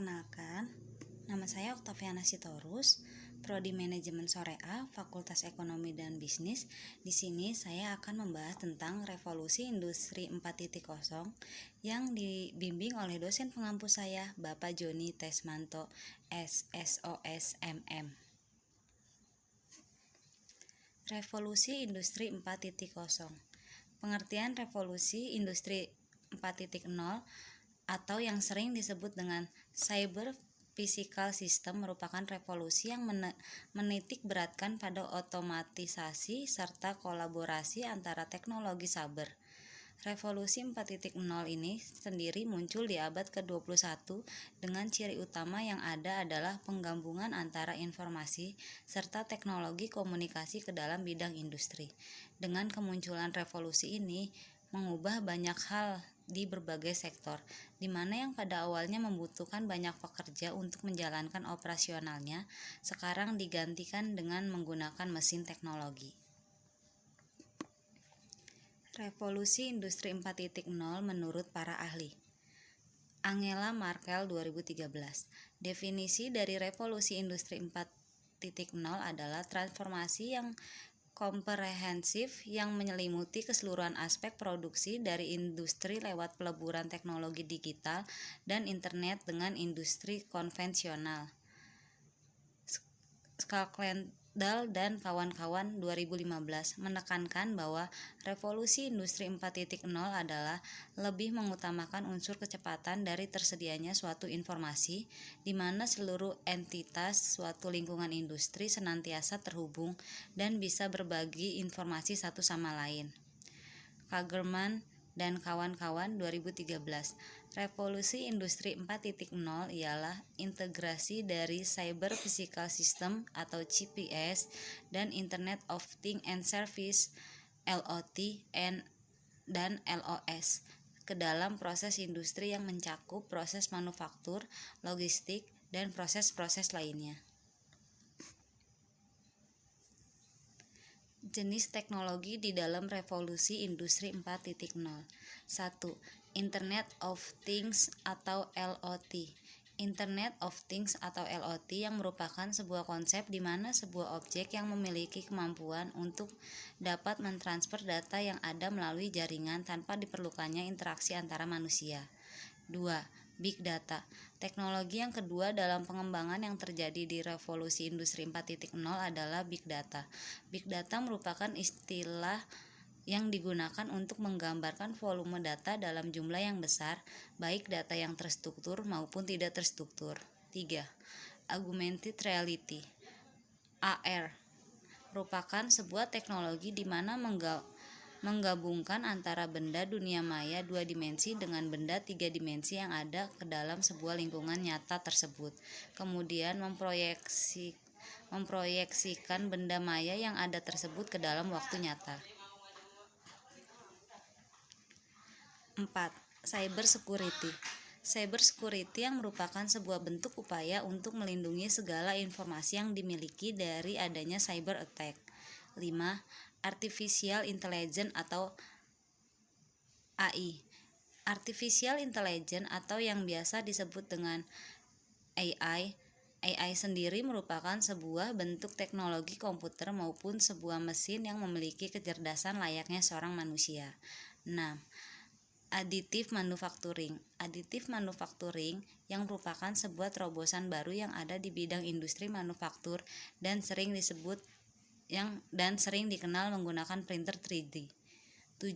Perkenalkan, nama saya Oktaviana Sitorus, Prodi Manajemen Sorea, Fakultas Ekonomi dan Bisnis. Di sini saya akan membahas tentang revolusi industri 4.0 yang dibimbing oleh dosen pengampu saya, Bapak Joni Tesmanto, SSOS MM. Revolusi industri 4.0. Pengertian revolusi industri 4.0 atau yang sering disebut dengan cyber physical system merupakan revolusi yang menitik beratkan pada otomatisasi serta kolaborasi antara teknologi cyber. Revolusi 4.0 ini sendiri muncul di abad ke-21 dengan ciri utama yang ada adalah penggabungan antara informasi serta teknologi komunikasi ke dalam bidang industri. Dengan kemunculan revolusi ini mengubah banyak hal di berbagai sektor, di mana yang pada awalnya membutuhkan banyak pekerja untuk menjalankan operasionalnya, sekarang digantikan dengan menggunakan mesin teknologi. Revolusi industri 4.0 menurut para ahli. Angela Merkel 2013. Definisi dari revolusi industri 4.0 adalah transformasi yang komprehensif yang menyelimuti keseluruhan aspek produksi dari industri lewat peleburan teknologi digital dan internet dengan industri konvensional. Skalkendal dan kawan-kawan 2015 menekankan bahwa revolusi industri 4.0 adalah lebih mengutamakan unsur kecepatan dari tersedianya suatu informasi, di mana seluruh entitas suatu lingkungan industri senantiasa terhubung dan bisa berbagi informasi satu sama lain. Kagerman dan kawan-kawan 2013. Revolusi industri 4.0 ialah integrasi dari cyber physical system atau CPS dan Internet of Things and Service (IoT) dan LOS ke dalam proses industri yang mencakup proses manufaktur, logistik, dan proses-proses lainnya. Jenis teknologi di dalam revolusi industri 4.0. 1. Internet of Things atau LOT. Internet of Things atau LOT yang merupakan sebuah konsep di mana sebuah objek yang memiliki kemampuan untuk dapat mentransfer data yang ada melalui jaringan tanpa diperlukannya interaksi antara manusia. 2. Big Data. Teknologi yang kedua dalam pengembangan yang terjadi di revolusi industri 4.0 adalah Big Data. Big Data merupakan istilah yang digunakan untuk menggambarkan volume data dalam jumlah yang besar, baik data yang terstruktur maupun tidak terstruktur. 3. Augmented Reality (AR) merupakan sebuah teknologi di mana menggabungkan antara benda dunia maya 2 dimensi dengan benda 3 dimensi yang ada ke dalam sebuah lingkungan nyata tersebut, kemudian memproyeksikan benda maya yang ada tersebut ke dalam waktu nyata. 4. Cyber Security. Cyber security yang merupakan sebuah bentuk upaya untuk melindungi segala informasi yang dimiliki dari adanya cyber attack. 5. Artificial Intelligence atau AI. Artificial Intelligence atau yang biasa disebut dengan AI. AI sendiri merupakan sebuah bentuk teknologi komputer maupun sebuah mesin yang memiliki kecerdasan layaknya seorang manusia. 6. Additive Manufacturing. Additive Manufacturing yang merupakan sebuah terobosan baru yang ada di bidang industri manufaktur dan sering dikenal menggunakan printer 3D. 7.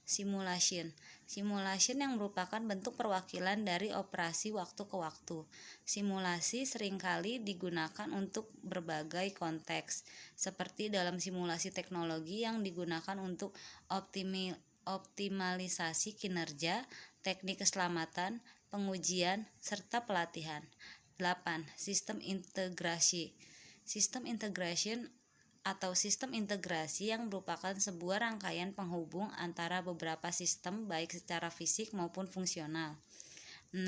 Simulation. Simulation yang merupakan bentuk perwakilan dari operasi waktu ke waktu. Simulasi seringkali digunakan untuk berbagai konteks, seperti dalam simulasi teknologi yang digunakan untuk optimalisasi kinerja, teknik keselamatan, pengujian, serta pelatihan. 8. Sistem integrasi. Sistem integration atau sistem integrasi yang merupakan sebuah rangkaian penghubung antara beberapa sistem baik secara fisik maupun fungsional. 6.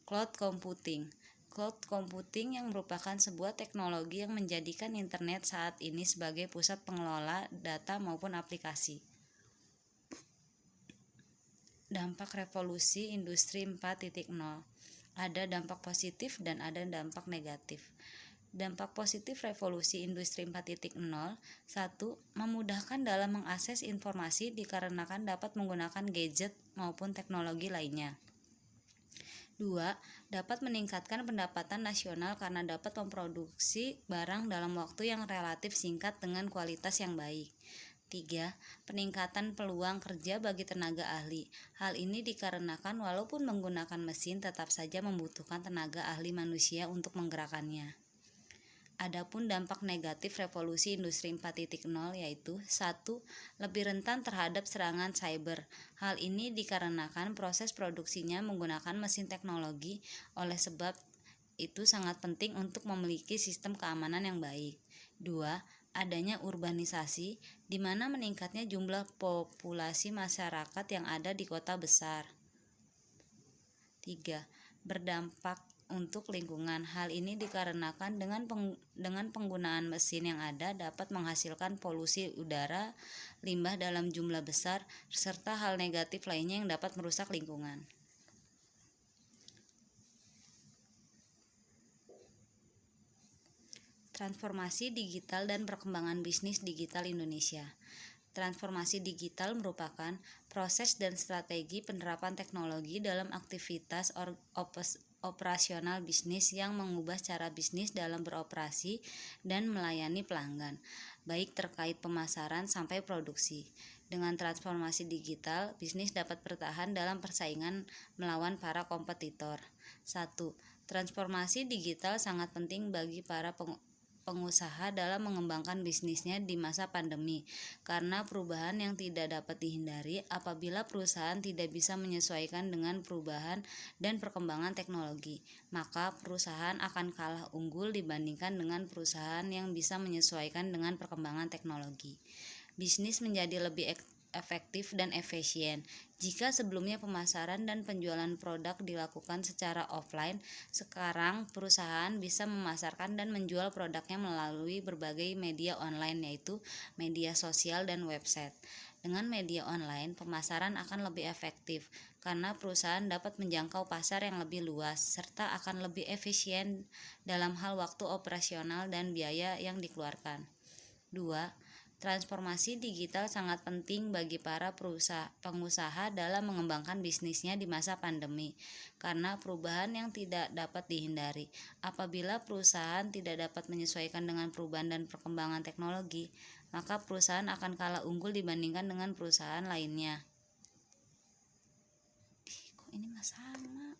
Cloud Computing. Cloud computing yang merupakan sebuah teknologi yang menjadikan internet saat ini sebagai pusat pengelola data maupun aplikasi. Dampak revolusi industri 4.0. Ada dampak positif dan ada dampak negatif. Dampak positif revolusi industri 4.0: 1. Memudahkan dalam mengakses informasi dikarenakan dapat menggunakan gadget maupun teknologi lainnya. 2. Dapat meningkatkan pendapatan nasional karena dapat memproduksi barang dalam waktu yang relatif singkat dengan kualitas yang baik. 3. Peningkatan peluang kerja bagi tenaga ahli. Hal ini dikarenakan walaupun menggunakan mesin tetap saja membutuhkan tenaga ahli manusia untuk menggerakkannya. Adapun dampak negatif revolusi industri 4.0 yaitu 1. Lebih rentan terhadap serangan cyber. Hal ini dikarenakan proses produksinya menggunakan mesin teknologi, oleh sebab itu sangat penting untuk memiliki sistem keamanan yang baik. 2. Adanya urbanisasi, di mana meningkatnya jumlah populasi masyarakat yang ada di kota besar. 3. Berdampak untuk lingkungan. Hal ini dikarenakan dengan penggunaan mesin yang ada dapat menghasilkan polusi udara, limbah dalam jumlah besar, serta hal negatif lainnya yang dapat merusak lingkungan. Transformasi digital dan perkembangan bisnis digital Indonesia. Transformasi digital merupakan proses dan strategi penerapan teknologi dalam aktivitas operasional bisnis yang mengubah cara bisnis dalam beroperasi dan melayani pelanggan, baik terkait pemasaran sampai produksi. Dengan transformasi digital, bisnis dapat bertahan dalam persaingan melawan para kompetitor. 1. Transformasi digital sangat penting bagi para pengusaha dalam mengembangkan bisnisnya di masa pandemi, karena perubahan yang tidak dapat dihindari apabila perusahaan tidak bisa menyesuaikan dengan perubahan dan perkembangan teknologi, maka perusahaan akan kalah unggul dibandingkan dengan perusahaan yang bisa menyesuaikan dengan perkembangan teknologi. Bisnis menjadi lebih efektif dan efisien. Jika sebelumnya pemasaran dan penjualan produk dilakukan secara offline, sekarang perusahaan bisa memasarkan dan menjual produknya melalui berbagai media online, yaitu media sosial dan website. Dengan media online, pemasaran akan lebih efektif karena perusahaan dapat menjangkau pasar yang lebih luas serta akan lebih efisien dalam hal waktu operasional dan biaya yang dikeluarkan. 2. Transformasi digital sangat penting bagi para pengusaha dalam mengembangkan bisnisnya di masa pandemi, karena perubahan yang tidak dapat dihindari. Apabila perusahaan tidak dapat menyesuaikan dengan perubahan dan perkembangan teknologi, maka perusahaan akan kalah unggul dibandingkan dengan perusahaan lainnya. Kok ini nggak sama?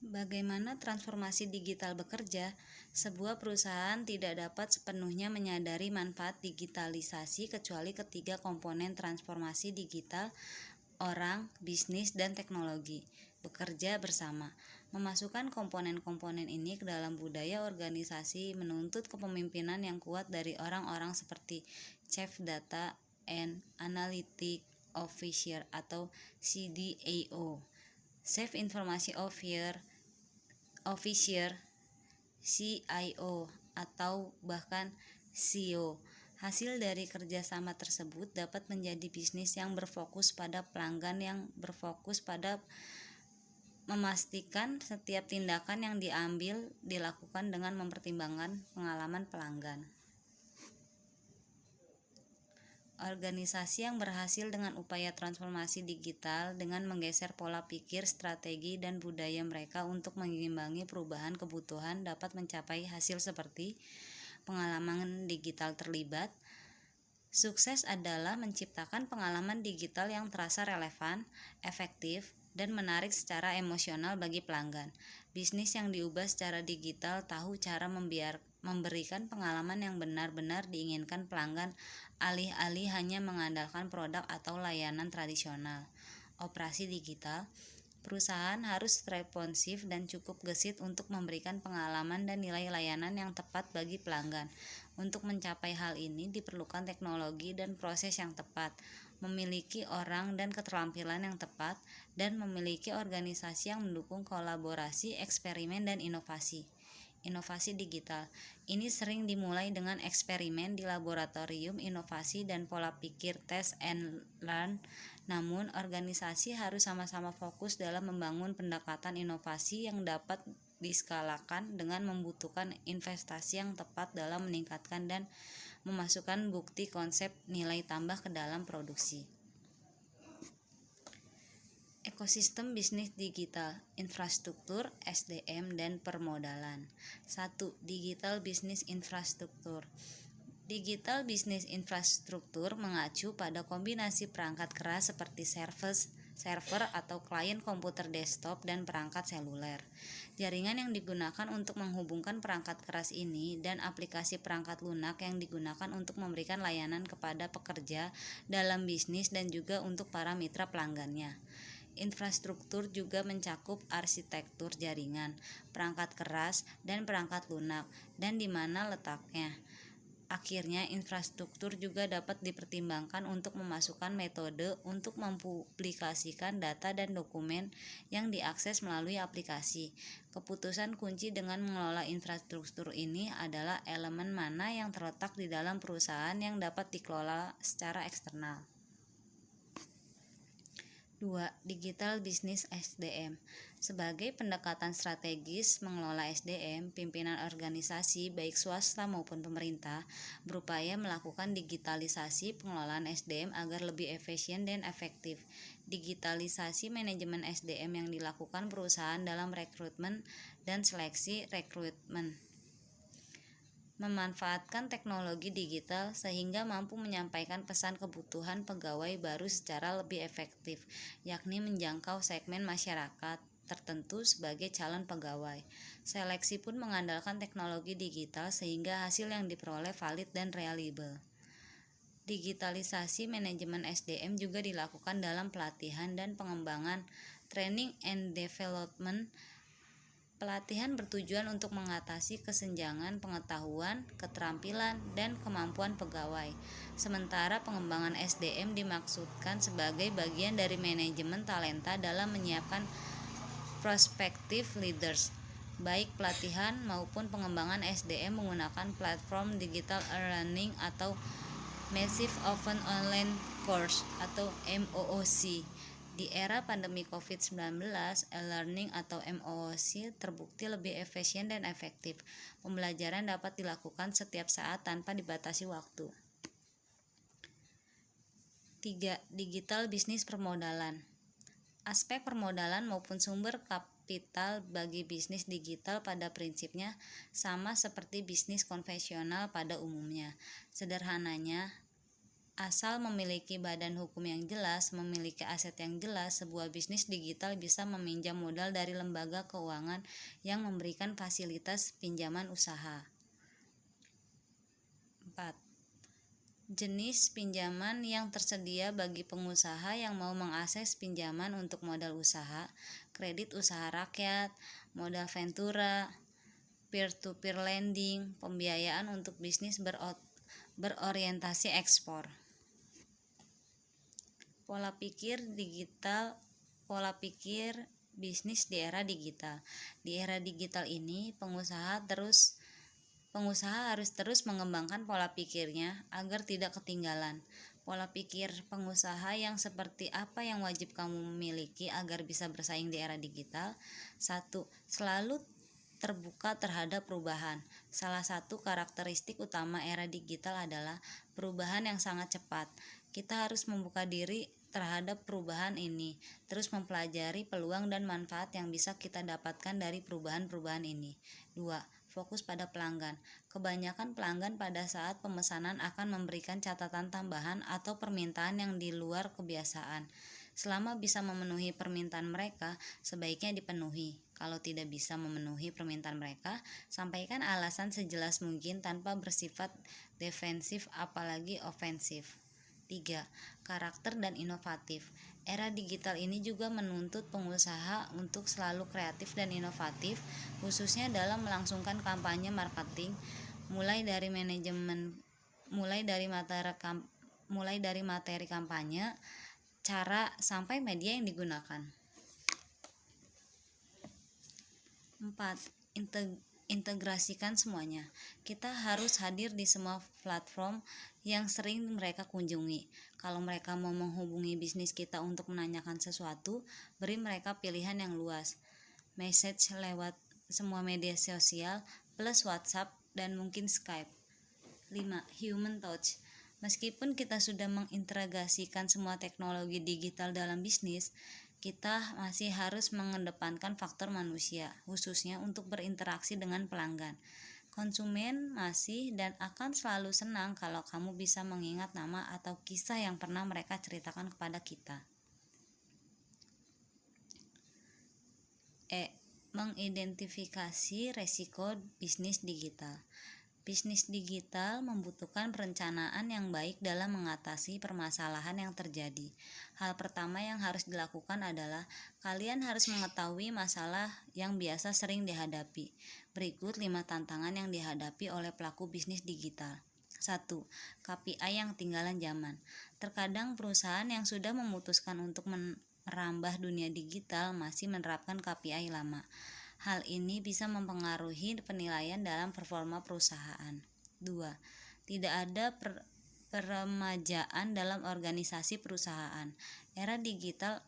Bagaimana transformasi digital bekerja? Sebuah perusahaan tidak dapat sepenuhnya menyadari manfaat digitalisasi kecuali ketiga komponen transformasi digital: orang, bisnis, dan teknologi bekerja bersama. Memasukkan komponen-komponen ini ke dalam budaya organisasi menuntut kepemimpinan yang kuat dari orang-orang seperti Chief Data and Analytics Officer atau CDAO, Chief Information Officer, CIO, atau bahkan CEO. Hasil dari kerjasama tersebut dapat menjadi bisnis yang berfokus pada pelanggan, yang berfokus pada memastikan setiap tindakan yang diambil dilakukan dengan mempertimbangkan pengalaman pelanggan. Organisasi yang berhasil dengan upaya transformasi digital dengan menggeser pola pikir, strategi, dan budaya mereka untuk mengimbangi perubahan kebutuhan dapat mencapai hasil seperti pengalaman digital terlibat. Sukses adalah menciptakan pengalaman digital yang terasa relevan, efektif, dan menarik secara emosional bagi pelanggan. Bisnis yang diubah secara digital tahu cara memberikan pengalaman yang benar-benar diinginkan pelanggan, alih-alih hanya mengandalkan produk atau layanan tradisional. Operasi digital, perusahaan harus responsif dan cukup gesit untuk memberikan pengalaman dan nilai layanan yang tepat bagi pelanggan. Untuk mencapai hal ini diperlukan teknologi dan proses yang tepat, memiliki orang dan keterampilan yang tepat, dan memiliki organisasi yang mendukung kolaborasi, eksperimen, dan inovasi. Inovasi digital ini sering dimulai dengan eksperimen di laboratorium inovasi dan pola pikir test and learn Namun, organisasi harus sama-sama fokus dalam membangun pendekatan inovasi yang dapat diskalakan dengan membutuhkan investasi yang tepat dalam meningkatkan dan memasukkan bukti konsep nilai tambah ke dalam produksi. Ekosistem bisnis digital, infrastruktur, SDM, dan permodalan. 1. Digital Business Infrastruktur. Digital Business Infrastruktur mengacu pada kombinasi perangkat keras seperti server atau klien komputer desktop dan perangkat seluler. Jaringan yang digunakan untuk menghubungkan perangkat keras ini dan aplikasi perangkat lunak yang digunakan untuk memberikan layanan kepada pekerja dalam bisnis dan juga untuk para mitra pelanggannya. Infrastruktur juga mencakup arsitektur jaringan, perangkat keras, dan perangkat lunak, dan di mana letaknya. Akhirnya, infrastruktur juga dapat dipertimbangkan untuk memasukkan metode untuk mempublikasikan data dan dokumen yang diakses melalui aplikasi. Keputusan kunci dengan mengelola infrastruktur ini adalah elemen mana yang terletak di dalam perusahaan yang dapat dikelola secara eksternal. 2. Digital Business SDM. Sebagai pendekatan strategis mengelola SDM, pimpinan organisasi baik swasta maupun pemerintah berupaya melakukan digitalisasi pengelolaan SDM agar lebih efisien dan efektif. Digitalisasi manajemen SDM yang dilakukan perusahaan dalam rekrutmen dan seleksi rekrutmen. Memanfaatkan teknologi digital sehingga mampu menyampaikan pesan kebutuhan pegawai baru secara lebih efektif, yakni menjangkau segmen masyarakat tertentu sebagai calon pegawai. Seleksi pun mengandalkan teknologi digital sehingga hasil yang diperoleh valid dan reliable. Digitalisasi manajemen SDM juga dilakukan dalam pelatihan dan pengembangan, training and development. Pelatihan bertujuan untuk mengatasi kesenjangan pengetahuan, keterampilan, dan kemampuan pegawai. Sementara pengembangan SDM dimaksudkan sebagai bagian dari manajemen talenta dalam menyiapkan prospective leaders. Baik pelatihan maupun pengembangan SDM menggunakan platform digital e-learning atau Massive Open Online Course atau MOOC. Di era pandemi COVID-19, e-learning atau MOOC terbukti lebih efisien dan efektif. Pembelajaran dapat dilakukan setiap saat tanpa dibatasi waktu. 3. Digital Business Permodalan. Aspek permodalan maupun sumber kapital bagi bisnis digital pada prinsipnya sama seperti bisnis konvensional pada umumnya. Sederhananya, asal memiliki badan hukum yang jelas, memiliki aset yang jelas, sebuah bisnis digital bisa meminjam modal dari lembaga keuangan yang memberikan fasilitas pinjaman usaha. 4. Jenis pinjaman yang tersedia bagi pengusaha yang mau mengakses pinjaman untuk modal usaha, kredit usaha rakyat, modal ventura, peer-to-peer lending, pembiayaan untuk bisnis berorientasi ekspor. Pola pikir bisnis di era digital. Di era digital ini, pengusaha harus terus mengembangkan pola pikirnya agar tidak ketinggalan. Pola pikir pengusaha yang seperti apa yang wajib kamu miliki agar bisa bersaing di era digital? 1. Selalu terbuka terhadap perubahan. Salah satu karakteristik utama era digital adalah perubahan yang sangat cepat. Kita harus membuka diri terhadap perubahan ini, terus mempelajari peluang dan manfaat yang bisa kita dapatkan dari perubahan-perubahan ini. 2. Fokus pada pelanggan. Kebanyakan pelanggan pada saat pemesanan akan memberikan catatan tambahan atau permintaan yang di luar kebiasaan. Selama bisa memenuhi permintaan mereka, sebaiknya dipenuhi. Kalau tidak bisa memenuhi permintaan mereka, sampaikan alasan sejelas mungkin tanpa bersifat defensif apalagi ofensif. 3. Karakter dan inovatif. Era digital ini juga menuntut pengusaha untuk selalu kreatif dan inovatif, khususnya dalam melangsungkan kampanye marketing, mulai dari materi kampanye, cara sampai media yang digunakan. 4. integrasikan semuanya. Kita harus hadir di semua platform yang sering mereka kunjungi. Kalau mereka mau menghubungi bisnis kita untuk menanyakan sesuatu, beri mereka pilihan yang luas. Message lewat semua media sosial plus WhatsApp dan mungkin Skype. 5. Human touch. Meskipun kita sudah mengintegrasikan semua teknologi digital dalam bisnis, kita masih harus mengedepankan faktor manusia, khususnya untuk berinteraksi dengan pelanggan. Konsumen masih dan akan selalu senang kalau kamu bisa mengingat nama atau kisah yang pernah mereka ceritakan kepada kita. Mengidentifikasi resiko bisnis digital. Bisnis digital membutuhkan perencanaan yang baik dalam mengatasi permasalahan yang terjadi. Hal pertama yang harus dilakukan adalah kalian harus mengetahui masalah yang biasa sering dihadapi. Berikut 5 tantangan yang dihadapi oleh pelaku bisnis digital. 1. KPI yang ketinggalan zaman. Terkadang perusahaan yang sudah memutuskan untuk merambah dunia digital masih menerapkan KPI lama. Hal ini bisa mempengaruhi penilaian dalam performa perusahaan. 2. Tidak ada peremajaan dalam organisasi perusahaan. Era digital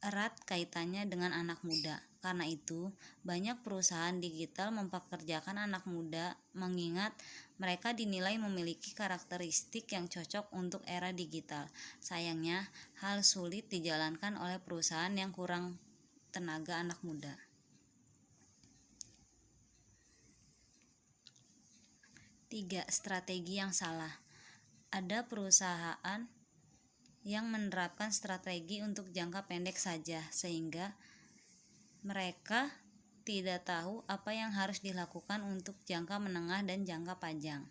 erat kaitannya dengan anak muda. Karena itu, banyak perusahaan digital mempekerjakan anak muda mengingat mereka dinilai memiliki karakteristik yang cocok untuk era digital. Sayangnya, hal sulit dijalankan oleh perusahaan yang kurang tenaga anak muda. 3. Strategi yang salah. Ada perusahaan yang menerapkan strategi untuk jangka pendek saja, sehingga mereka tidak tahu apa yang harus dilakukan untuk jangka menengah dan jangka panjang.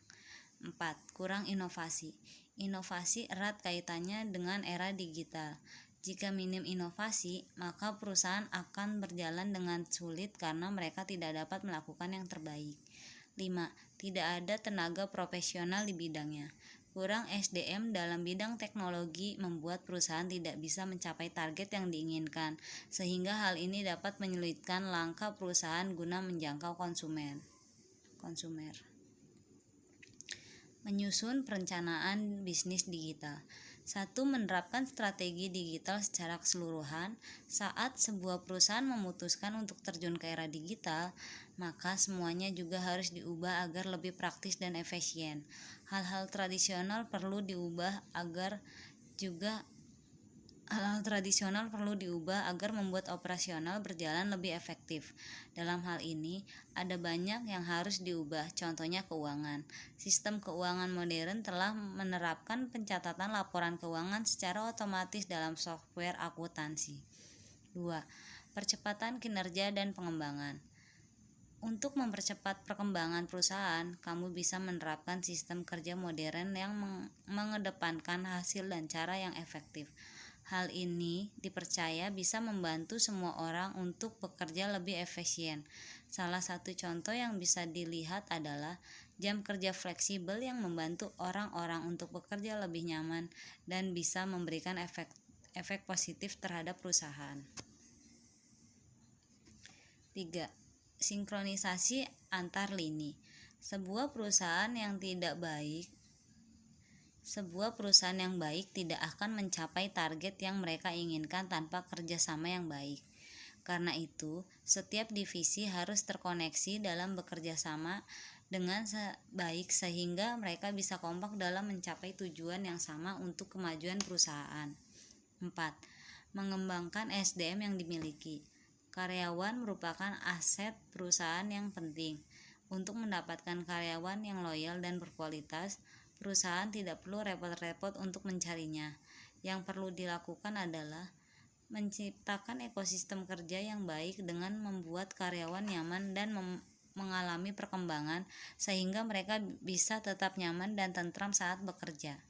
4. Kurang inovasi. Inovasi erat kaitannya dengan era digital. Jika minim inovasi, maka perusahaan akan berjalan dengan sulit karena mereka tidak dapat melakukan yang terbaik. 5. Tidak ada tenaga profesional di bidangnya. Kurang SDM dalam bidang teknologi membuat perusahaan tidak bisa mencapai target yang diinginkan, sehingga hal ini dapat menyulitkan langkah perusahaan guna menjangkau konsumer. Menyusun perencanaan bisnis digital. 1. Menerapkan strategi digital secara keseluruhan. Saat sebuah perusahaan memutuskan untuk terjun ke era digital, maka semuanya juga harus diubah agar lebih praktis dan efisien. Hal-hal tradisional perlu diubah agar membuat operasional berjalan lebih efektif. Dalam hal ini, ada banyak yang harus diubah, contohnya keuangan. Sistem keuangan modern telah menerapkan pencatatan laporan keuangan secara otomatis dalam software akuntansi. 2. Percepatan kinerja dan pengembangan. Untuk mempercepat perkembangan perusahaan, kamu bisa menerapkan sistem kerja modern yang mengedepankan hasil dan cara yang efektif. Hal ini dipercaya bisa membantu semua orang untuk bekerja lebih efisien. Salah satu contoh yang bisa dilihat adalah jam kerja fleksibel yang membantu orang-orang untuk bekerja lebih nyaman dan bisa memberikan efek positif terhadap perusahaan. 3. Sinkronisasi antar lini. Sebuah perusahaan yang baik tidak akan mencapai target yang mereka inginkan tanpa kerjasama yang baik. Karena itu, setiap divisi harus terkoneksi dalam bekerja sama dengan baik sehingga mereka bisa kompak dalam mencapai tujuan yang sama untuk kemajuan perusahaan. 4. Mengembangkan SDM yang dimiliki. Karyawan merupakan aset perusahaan yang penting. Untuk mendapatkan karyawan yang loyal dan berkualitas, perusahaan tidak perlu repot-repot untuk mencarinya. Yang perlu dilakukan adalah menciptakan ekosistem kerja yang baik dengan membuat karyawan nyaman dan mengalami perkembangan sehingga mereka bisa tetap nyaman dan tentram saat bekerja.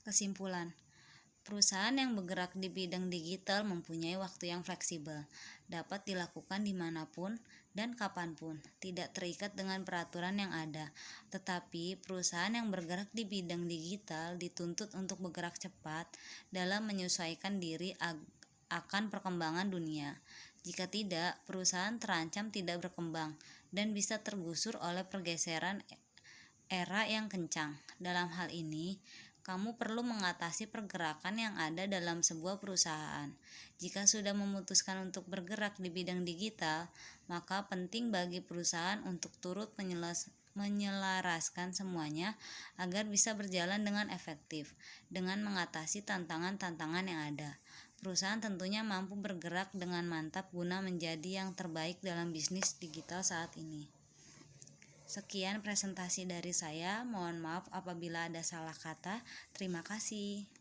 Kesimpulan. Perusahaan yang bergerak di bidang digital mempunyai waktu yang fleksibel, dapat dilakukan dimanapun dan kapanpun, tidak terikat dengan peraturan yang ada. Tetapi perusahaan yang bergerak di bidang digital dituntut untuk bergerak cepat dalam menyesuaikan diri akan perkembangan dunia. Jika tidak, perusahaan terancam tidak berkembang dan bisa tergusur oleh pergeseran era yang kencang. Dalam hal ini, kamu perlu mengatasi pergerakan yang ada dalam sebuah perusahaan. Jika sudah memutuskan untuk bergerak di bidang digital, maka penting bagi perusahaan untuk turut menyelaraskan semuanya agar bisa berjalan dengan efektif dengan mengatasi tantangan-tantangan yang ada. Perusahaan tentunya mampu bergerak dengan mantap guna menjadi yang terbaik dalam bisnis digital saat ini. Sekian presentasi dari saya. Mohon maaf apabila ada salah kata. Terima kasih.